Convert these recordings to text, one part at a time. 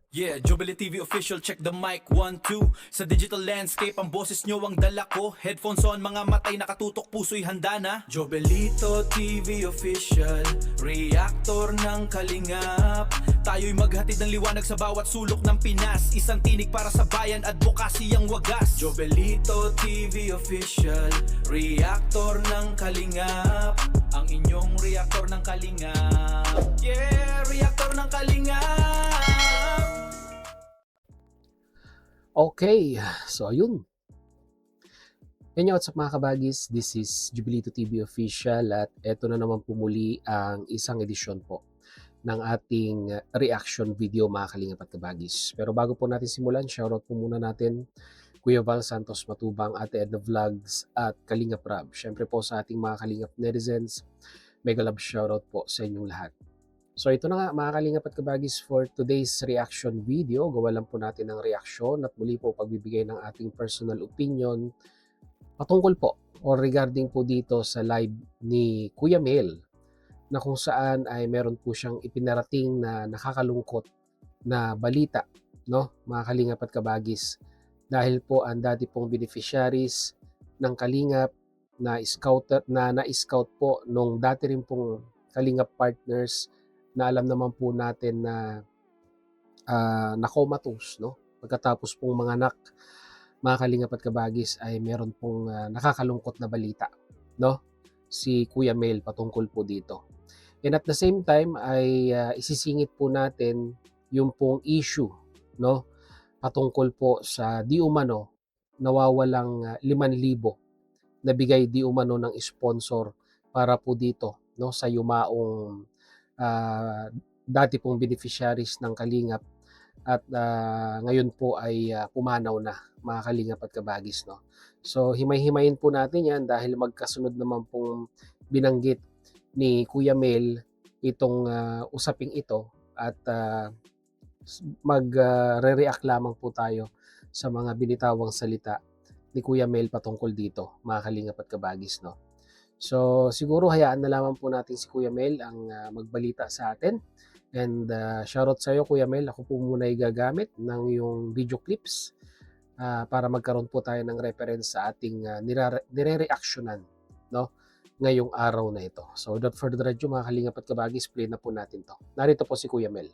Yeah, Jubilee TV official, check the mic, 1, 2. Sa digital landscape, ang boses nyo ang dala ko. Headphones on, mga matay nakatutok, puso'y handa na. Jobelito TV official, reactor ng kalingap. Tayo'y maghatid ng liwanag sa bawat sulok ng Pinas. Isang tinig para sa bayan, advokasy ang wagas. Jobelito TV official, reactor ng kalingap. Ang inyong reactor ng kalingap. Yeah, reactor ng kalingap. Okay, so ayun. Yan what's up mga kabagis, this is Jubilito TV Official at eto na naman po muli ang isang edisyon po ng ating reaction video mga kalingap at kabagis. Pero bago po natin simulan, shoutout po muna natin Kuya Val Santos Matubang, Ate Edna Vlogs at Kalingap Rab. Syempre po sa ating mga kalingap netizens, mega love shoutout po sa inyong lahat. So ito na nga mga kalingap at kabagis for today's reaction video. Gawa lang po natin ng reaksyon at muli po pagbibigay ng ating personal opinion patungkol po or regarding po dito sa live ni Kuya Mel na kung saan ay meron po siyang ipinarating na nakakalungkot na balita, no mga kalingap at kabagis, dahil po ang dati pong beneficiaries ng kalingap na na-scout po nung dati rin pong kalingap partners na alam naman po natin na na-comatose, no? Pagkatapos pong manganak, mga kalingap at kabagis, ay meron pong nakakalungkot na balita, no? Si Kuya Mel patungkol po dito. And at the same time ay isisingit po natin yung pong issue, no? Patungkol po sa di umano nawawalang 5,000 na bigay di umano ng sponsor para po dito, no, sa yumaong dati pong beneficiaries ng kalingap at ngayon po ay pumanaw na mga kalingap at kabagis, no. So himay-himayin po natin yan dahil magkasunod naman pong binanggit ni Kuya Mel itong usaping ito at magre-react lamang po tayo sa mga binitawang salita ni Kuya Mel patungkol dito mga kalingap at kabagis, no. So siguro hayaan na lamang po natin si Kuya Mel ang magbalita sa atin. And shoutout sa iyo Kuya Mel, ako po muna ay gagamit ng yung video clips para magkaroon po tayo ng reference sa ating nire-reactionan, no, ngayong araw na ito. So without further ado mga kalingap at kabagis, play na po natin to. Narito po si Kuya Mel.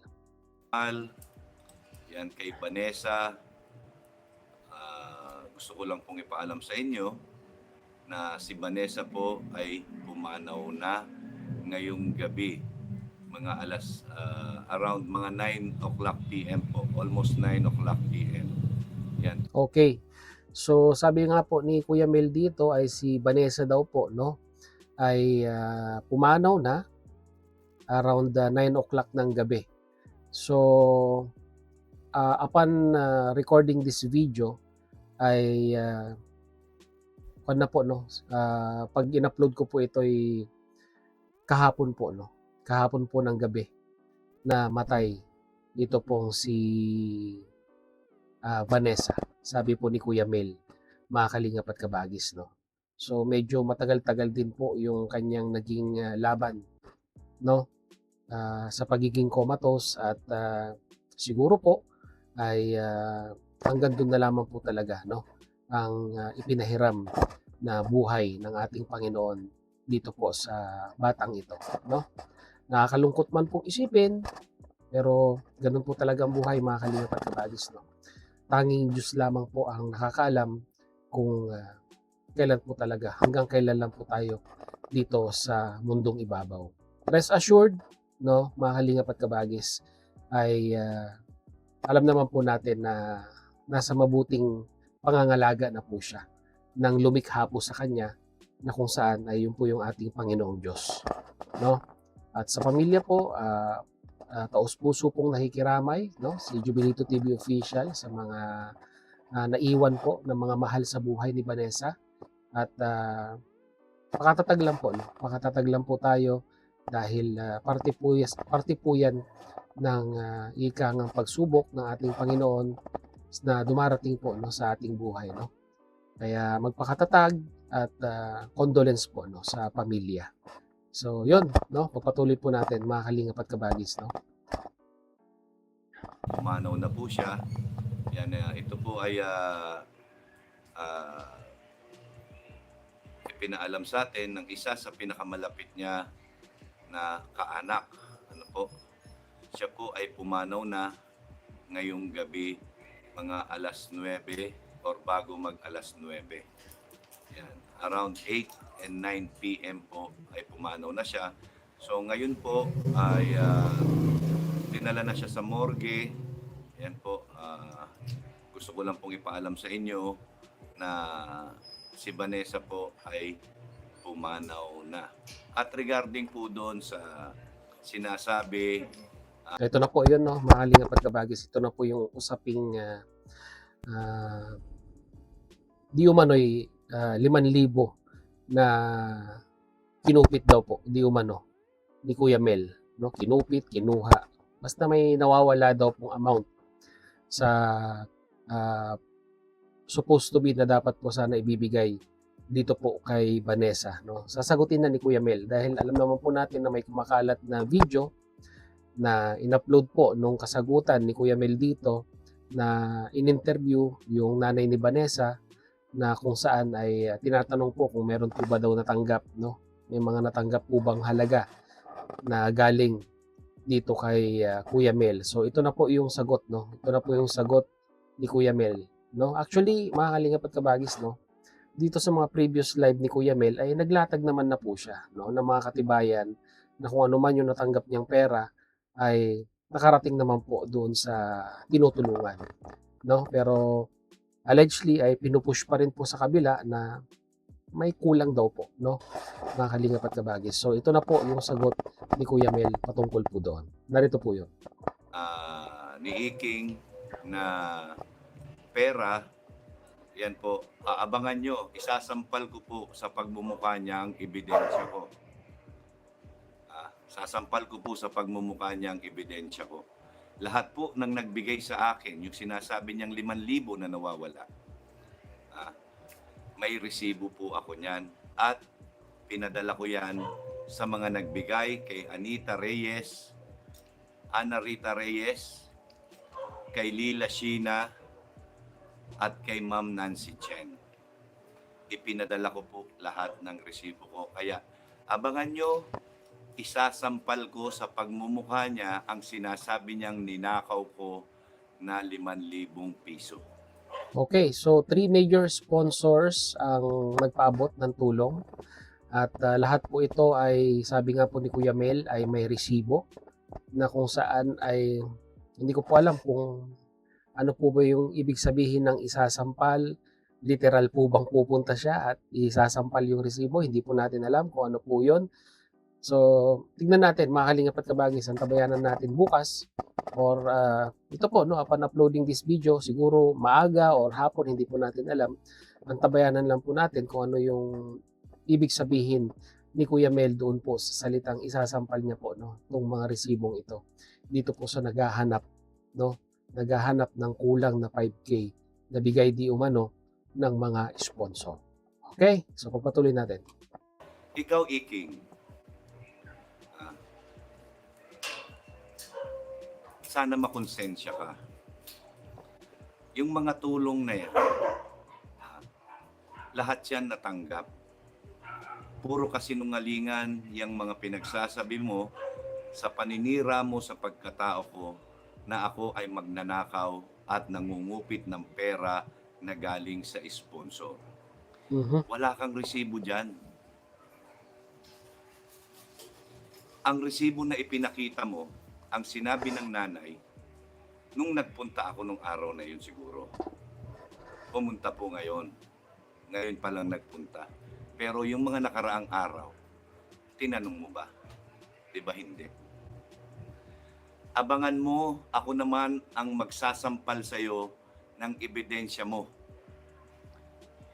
Yan kay Vanessa, gusto ko lang pong ipaalam sa inyo na si Vanessa po ay pumanaw na ngayong gabi, mga around mga 9 o'clock PM po, almost 9 o'clock PM. Yan. Okay. So sabi nga po ni Kuya Mel dito ay si Vanessa daw po, no, ay pumanaw na around 9 o'clock ng gabi. So upon recording this video ay na po, no, pag in-upload ko po ito ay kahapon po, no, kahapon po ng gabi na matay dito pong si Vanessa, sabi po ni Kuya Mel, mga kalingap at kabagis, no. So medyo matagal-tagal din po yung kanyang naging laban, no, sa pagiging comatose at siguro po ay hanggang doon na lamang po talaga, no, ang ipinahiram na buhay ng ating Panginoon dito po sa batang ito, no. Nakakalungkot man pong isipin, pero ganun po talaga ang buhay mga kalingap at kabagis, no. Tanging Diyos lamang po ang nakakaalam kung kailan po talaga, hanggang kailan lang po tayo dito sa mundong ibabaw. Rest assured, no, mga kalingap at kabagis, ay alam naman po natin na nasa mabuting pangangalaga na po siya ng lumikha po sa kanya na kung saan ay yun po yung ating Panginoong Diyos, no. At sa pamilya po, taos-puso pong nakikiramay, no, si Jubilito TV Official sa mga naiwan po ng mga mahal sa buhay ni Vanessa at pakatatag lang po, no, pakatatag lang po tayo dahil parte po yan ng ikangang pagsubok ng ating Panginoon na dumarating po, no, sa ating buhay, no. Kaya magpakatatag at condolence po, no, sa pamilya. So, yun, no, pagpatuloy po natin mga kalingap at kabagis, no. pumanaw na po siya. Yan, ito po ay ipinaalam sa atin ng isa sa pinakamalapit niya na kaanak. Ano po? Siya po ay pumanaw na ngayong gabi mga alas 9 or bago mag alas 9. Yan. Around 8 and 9 p.m. po ay pumanaw na siya. So ngayon po ay dinala na siya sa morgue. Yan po. Gusto ko lang pong ipaalam sa inyo na si Vanessa po ay pumanaw na. At regarding po doon sa sinasabi, Ito na po yun, no, mga kalingap at kabagis. Ito na po yung usaping di umano'y 5,000 na kinupit daw po, di umano, ni Kuya Mel. No? Kinupit, kinuha. Basta may nawawala daw pong amount sa supposed to be na dapat po sana ibibigay dito po kay Vanessa. No? Sasagutin na ni Kuya Mel dahil alam naman po natin na may kumakalat na video na in-upload po nung kasagutan ni Kuya Mel dito na in-interview yung nanay ni Vanessa na kung saan ay tinatanong po kung meron po ba daw natanggap, no? May mga natanggap po bang halaga na galing dito kay Kuya Mel. So ito na po yung sagot, no? Ito na po yung sagot ni Kuya Mel, no? Actually, mga kalingap at kabagis, no? Dito sa mga previous live ni Kuya Mel ay naglatag naman na po siya, no? Ng mga katibayan na kung ano man yung natanggap niyang pera ay nakarating naman po doon sa tinutulungan, no? Pero allegedly ay pinupush pa rin po sa kabila na may kulang daw po, no? Mga kalingap at kabagis. So ito na po yung sagot ni Kuya Mel patungkol po doon. Narito po yun. ni Iking na pera, yan po, aabangan nyo, isasampal ko po sa pagmumukha niya ang ebidensya ko. Sasampal ko po sa pagmumukha niya ang ebidensya ko. Lahat po ng nagbigay sa akin, yung sinasabi niyang 5,000 na nawawala, may resibo po ako niyan. At pinadala ko yan sa mga nagbigay kay Anita Reyes, Ana Rita Reyes, kay Lila Sheena, at kay Ma'am Nancy Chen. Ipinadala ko po lahat ng resibo ko. Kaya abangan nyo, isasampal ko sa pagmumukha niya ang sinasabi niyang ninakaw ko na 5,000 piso. Okay, so 3 major sponsors ang nagpaabot ng tulong at lahat po ito ay sabi nga po ni Kuya Mel ay may resibo na kung saan ay hindi ko po alam kung ano po ba yung ibig sabihin ng isasampal. Literal po bang pupunta siya at isasampal yung resibo? Hindi po natin alam kung ano po yun. So, tignan natin, mga kalingap at kabagis, ang tabayanan natin bukas or ito po, no, upon uploading this video, siguro maaga or hapon, hindi po natin alam. Ang tabayanan lang po natin kung ano yung ibig sabihin ni Kuya Mel doon po sa salitang isasampal niya po, no, itong mga resibong ito. Dito po sa naghahanap, no, naghahanap ng kulang na 5K na bigay di umano ng mga sponsor. Okay, so pagpatuloy natin. Ikaw, Iking, sana makonsensya ka. Yung mga tulong na yan, lahat yan natanggap. Puro kasinungalingan yung mga pinagsasabi mo sa paninira mo sa pagkatao ko na ako ay magnanakaw at nangungupit ng pera na galing sa sponsor. Wala kang resibo dyan. Ang resibo na ipinakita mo, ang sinabi ng nanay, nung nagpunta ako nung araw na yun siguro, pumunta po ngayon. Ngayon pa lang nagpunta. Pero yung mga nakaraang araw, tinanong mo ba? Di ba hindi? Abangan mo, ako naman ang magsasampal sa'yo ng ebidensya mo.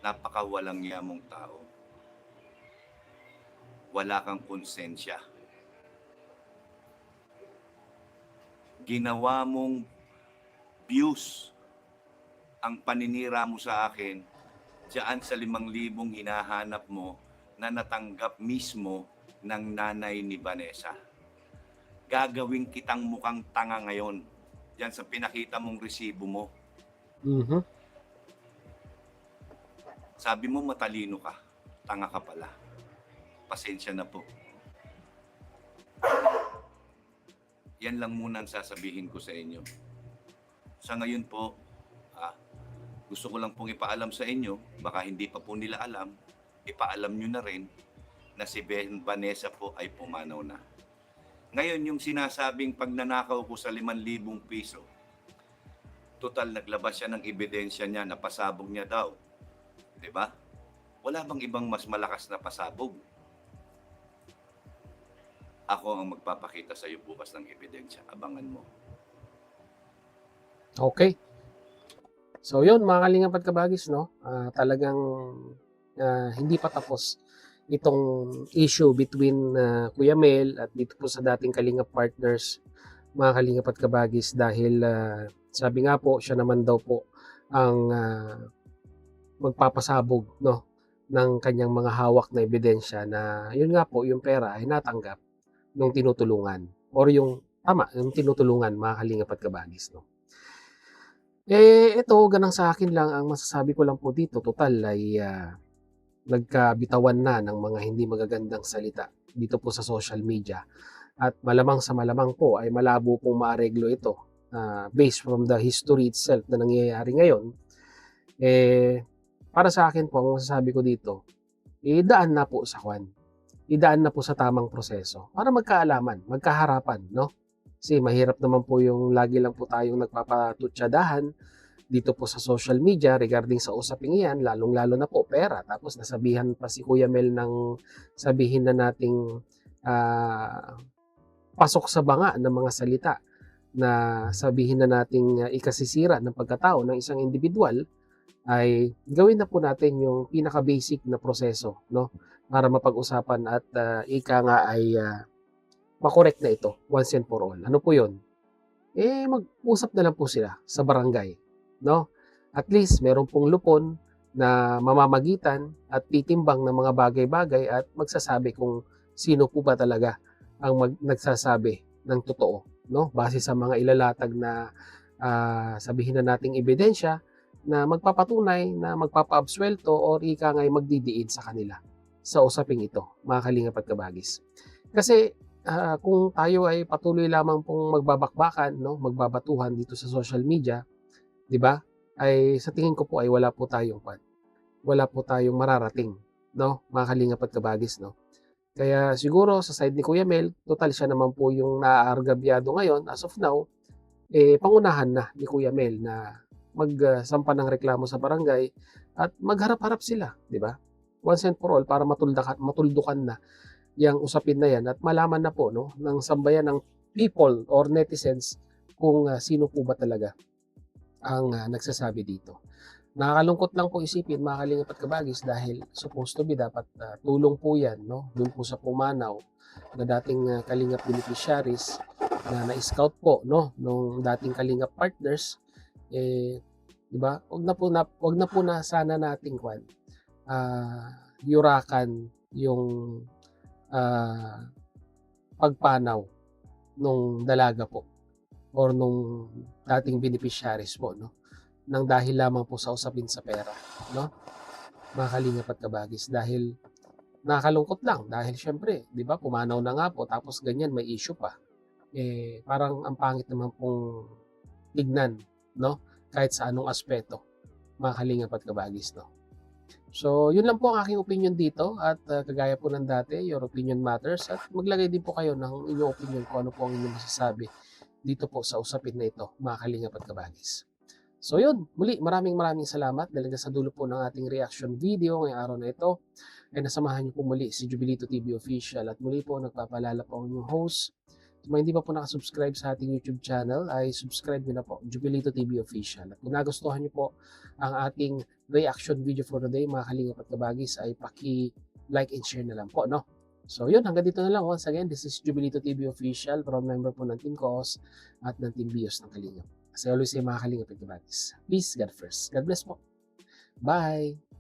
Napakawalang yamong tao. Wala kang konsensya. Ginawa mong views ang paninira mo sa akin diyan sa 5,000 hinahanap mo na natanggap mismo ng nanay ni Vanessa. Gagawin kitang mukhang tanga ngayon Diyan sa pinakita mong resibo mo. Mhm. Sabi mo matalino ka. Tanga ka pala. Pasensya na po. Yan lang muna ang sasabihin ko sa inyo. Sa ngayon po, gusto ko lang pong ipaalam sa inyo, baka hindi pa po nila alam, ipaalam nyo na rin na si Vanessa po ay pumanaw na. Ngayon, yung sinasabing pagnanakaw ko sa 5,000 piso, total naglabas siya ng ebidensya niya na pasabog niya daw. 'Di ba? Wala bang ibang mas malakas na pasabog? Ako ang magpapakita sa iyo bukas ng ebidensya. Abangan mo. Okay. So yun mga kalingap at kabagis, no? Talagang hindi pa tapos itong issue between Kuya Mel at dito po sa dating kalingap partners, mga kalingap at kabagis, dahil sabi nga po, siya naman daw po ang magpapasabog, no, ng kanyang mga hawak na ebidensya na yun nga po, yung pera ay natanggap nung tinutulungan or yung tinutulungan, mga kalingap at kabagis, no. Ito, ganang sa akin lang, ang masasabi ko lang po dito, total ay nagkabitawan na ng mga hindi magagandang salita dito po sa social media. At malamang sa malamang po ay malabo pong maareglo ito based from the history itself na nangyayari ngayon. Para sa akin po, ang masasabi ko dito, idaan na po sa idaan na po sa tamang proseso para magkaalaman, magkaharapan, no? Kasi mahirap naman po yung lagi lang po tayong nagpapatutsadahan dito po sa social media regarding sa usaping iyan, lalong-lalo na po pera. Tapos nasabihan pa si Kuya Mel ng sabihin na nating pasok sa banga ng mga salita, na sabihin na nating ikasisira ng pagkatao ng isang individual, ay gawin na po natin yung pinaka-basic na proseso, no? Para mapag-usapan at ika nga ay makorek na ito once and for all. Ano po yun? Mag-usap na lang po sila sa barangay, no? At least meron pong lupon na mamamagitan at titimbang ng mga bagay-bagay at magsasabi kung sino po ba talaga ang nagsasabi ng totoo, no? Base sa mga ilalatag na sabihin na nating ebidensya na magpapatunay na magpapaabswelto or ika nga'y magdidiin sa kanila sa usaping ito, mga kalingap at kabagis. Kasi kung tayo ay patuloy lamang pong magbabakbakan, no, magbabatuhan dito sa social media, 'di ba? Ay sa tingin ko po ay wala po tayong mararating, no, mga kalingap at kabagis, no. Kaya siguro sa side ni Kuya Mel, total siya naman po yung naaargabyado ngayon as of now, pangunahan na ni Kuya Mel na magsampa ng reklamo sa barangay at magharap-harap sila, 'di ba? Once and for all, para matuldukan na yang usapin na yan at malaman na po, no, ng sambayan ng people or netizens kung sino po ba talaga ang nagsasabi dito. Nakakalungkot lang po isipin, mga kalingap at kabagis, dahil supposed to be dapat tulong po yan, no, dun po sa pumanaw na dating kalingap beneficiaries na na-scout po, no, nung dating kalingap partners. Di ba? Wag na po na sana nating yurakan yung pagpanaw nung dalaga po or nung dating beneficiaries po, no, nang dahil lamang po sa usapin sa pera, no, mga kalingap at kabagis. Dahil nakakalungkot lang, dahil syempre, di ba, pumanaw na nga po tapos ganyan may issue pa, parang ang pangit naman pong tignan, no, kahit sa anong aspeto, mga kalingap at kabagis, no. So, yun lang po ang aking opinion dito at kagaya po ng dati, your opinion matters, at maglagay din po kayo ng inyong opinion kung ano po ang inyong masasabi dito po sa usapin na ito, mga kalingap at kabagis. So yun, muli maraming salamat dahil sa dulo po ng ating reaction video ngayong araw na ito ay nasamahan niyo po muli si Jubilito TV Official, at muli po nagpapaalala po ang inyong host. Kung hindi pa po nakasubscribe sa ating YouTube channel ay subscribe niyo na po, Jubilito TV Official. At kung nagustuhan niyo po ang ating reaction video for today, mga kalingap at kabagis, ay paki-like and share na lang po, no? So yun, hanggang dito na lang. Once again, this is Jubilito TV Official, proud member po ng Team COS at ng Team BIOS ng Kalingap. As I always say, mga kalingap at kabagis, peace, God first. God bless po. Bye!